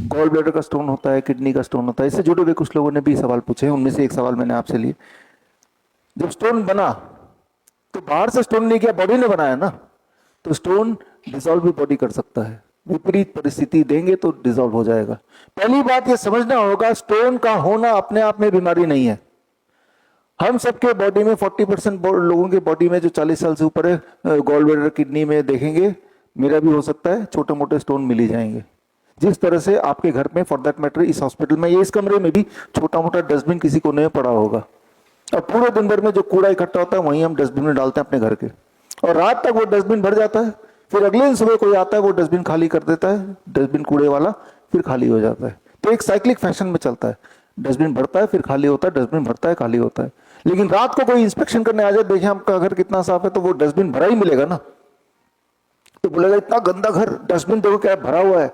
Gall bladder का stone होता है, किडनी का स्टोन होता है। इससे जुड़े हुए कुछ लोगों ने भी सवाल पूछे हैं, उनमें से एक सवाल मैंने आपसे लिए। जब स्टोन बना तो बाहर से स्टोन नहीं किया, बॉडी ने बनाया ना, तो स्टोन डिसॉल्व भी बॉडी कर सकता है। विपरीत परिस्थिति देंगे तो डिसॉल्व हो जाएगा। पहली बात यह समझना होगा, स्टोन का होना अपने आप में बीमारी नहीं है। हम सबके बॉडी में 40% लोगों के बॉडी में जो 40 साल से ऊपर है, गॉल ब्लैडर किडनी में देखेंगे, मेरा भी हो सकता है, छोटे मोटे स्टोन मिल ही जाएंगे। जिस तरह से आपके घर में, फॉर दैट मैटर इस हॉस्पिटल में, ये इस कमरे में भी छोटा मोटा डस्टबिन किसी को नहीं पड़ा होगा। और पूरे दिन भर में जो कूड़ा इकट्ठा होता है वहीं हम डस्टबिन में डालते हैं अपने घर के, और रात तक वो डस्टबिन भर जाता है। फिर अगले दिन सुबह कोई आता है, वो डस्टबिन खाली कर देता है, डस्टबिन कूड़े वाला, फिर खाली हो जाता है। तो एक साइक्लिक फैशन में चलता है, डस्टबिन भरता है फिर खाली होता है, डस्टबिन भरता है खाली होता है। लेकिन रात को कोई इंस्पेक्शन करने आ जाए, देखिए आपका घर कितना साफ है, तो वो डस्टबिन भरा ही मिलेगा ना। तो बोलेगा इतना गंदा घर, डस्टबिन देखो क्या भरा हुआ है।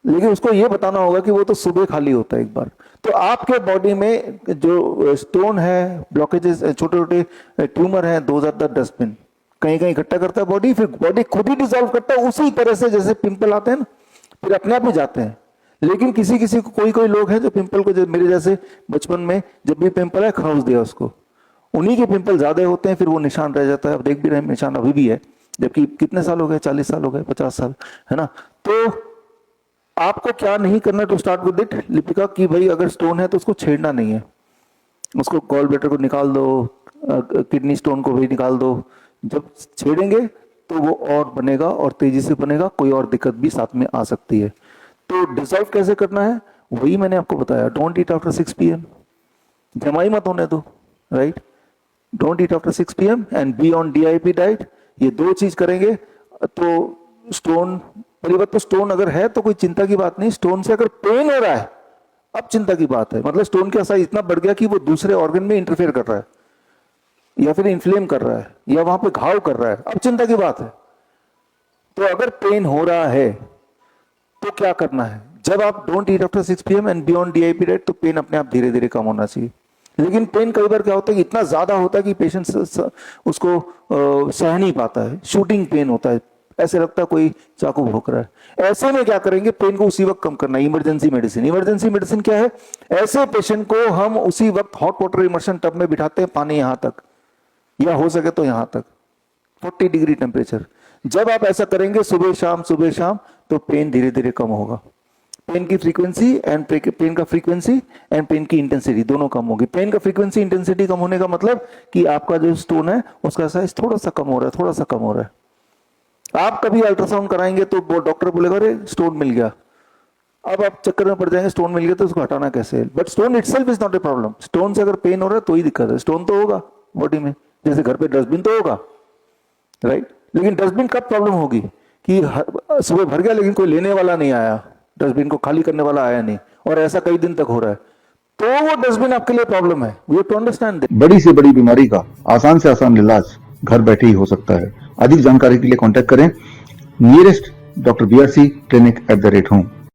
लेकिन उसको ये बताना होगा कि वो तो सुबह खाली होता है एक बार। तो आपके बॉडी में जो स्टोन है, ब्लॉकेजेस, छोटे छोटे ट्यूमर हैं, दोज आर द डस्टबिन। कहीं कहीं इकट्ठा करता है बॉडी, फिर बॉडी खुद ही डिसॉल्व करता है उसी तरह से जैसे पिंपल आते हैं ना, फिर अपने आप ही जाते हैं। लेकिन किसी किसी को, कोई कोई लोग हैं जो पिंपल को, जब मेरे जैसे बचपन में जब भी पिंपल है खरोच दिया उसको, उन्हीं के पिंपल ज्यादा होते हैं, फिर वो निशान रह जाता है। अब देख भी रहे हैं निशान अभी भी है, जबकि कितने साल हो गए, 40 साल हो गए, 50 साल, है ना। तो आपको क्या नहीं करना, to start with it Lipika, कि भाई अगर स्टोन है तो उसको छेड़ना नहीं है, उसको गॉल ब्लैडर को निकाल दो, किडनी स्टोन को भी निकाल दो। जब छेड़ेंगे तो वो और बनेगा और तेजी से बनेगा, कोई और दिक्कत भी साथ में आ सकती है। तो डिसॉल्व कैसे करना है वही मैंने आपको बताया। डोंट ईट आफ्टर 6 PM, जमाई मत होने दो, right. Don't eat after 6 PM and be on DIP diet. ये दो चीज करेंगे तो स्टोन, पहली बात तो स्टोन अगर है तो कोई चिंता की बात नहीं। स्टोन से अगर पेन हो रहा है अब चिंता की बात है, मतलब स्टोन का साइज इतना बढ़ गया कि वो दूसरे ऑर्गन में इंटरफेयर कर रहा है, या फिर इन्फ्लेम कर रहा है, या वहां पे घाव कर रहा है, अब चिंता की बात है। तो अगर पेन हो रहा है तो क्या करना है, जब आप don't eat after 6 PM and beyond DIP diet, तो पेन अपने आप धीरे धीरे कम होना चाहिए। लेकिन पेन कई बार क्या होता है कि इतना ज्यादा होता है कि पेशेंट उसको सह नहीं पाता है, शूटिंग पेन होता है, ऐसे लगता है कोई चाकू भोंक रहा है। ऐसे में क्या करेंगे, पेन को उसी वक्त कम करना है, इमरजेंसी मेडिसिन। इमरजेंसी मेडिसिन क्या है, ऐसे पेशेंट को हम उसी वक्त हॉट वाटर इमर्शन टब में बिठाते हैं, पानी यहां तक, या हो सके तो यहां तक 40 डिग्री टेम्परेचर। जब आप ऐसा करेंगे सुबह शाम सुबह शाम, तो पेन धीरे धीरे कम होगा। पेन की फ्रीक्वेंसी एंड पेन की इंटेंसिटी दोनों कम होगी। पेन का फ्रीक्वेंसी इंटेंसिटी कम होने का मतलब कि आपका जो स्टोन है उसका साइज थोड़ा सा कम हो रहा है, थोड़ा सा कम हो रहा है। आप कभी अल्ट्रासाउंड कराएंगे तो डॉक्टर बोलेगा अरे स्टोन मिल गया, अब आप चक्कर में पड़ जाएंगे, स्टोन मिल गया तो उसको हटाना कैसे है। But stone itself is not a problem. Stone से अगर पेन हो रहा है तो ही दिक्कत है। स्टोन तो होगा बॉडी में, जैसे घर पे डस्टबिन तो होगा, राइट। लेकिन डस्टबिन कब प्रॉब्लम होगी कि सुबह भर गया लेकिन कोई लेने वाला नहीं आया, डस्टबिन को खाली करने वाला आया नहीं, और ऐसा कई दिन तक हो रहा है, तो वो डस्टबिन आपके लिए प्रॉब्लम है। We have to understand that. बड़ी से बड़ी बीमारी का आसान से आसान इलाज घर बैठे ही हो सकता है। अधिक जानकारी के लिए कांटेक्ट करें nearest Dr. BRC clinic @ home।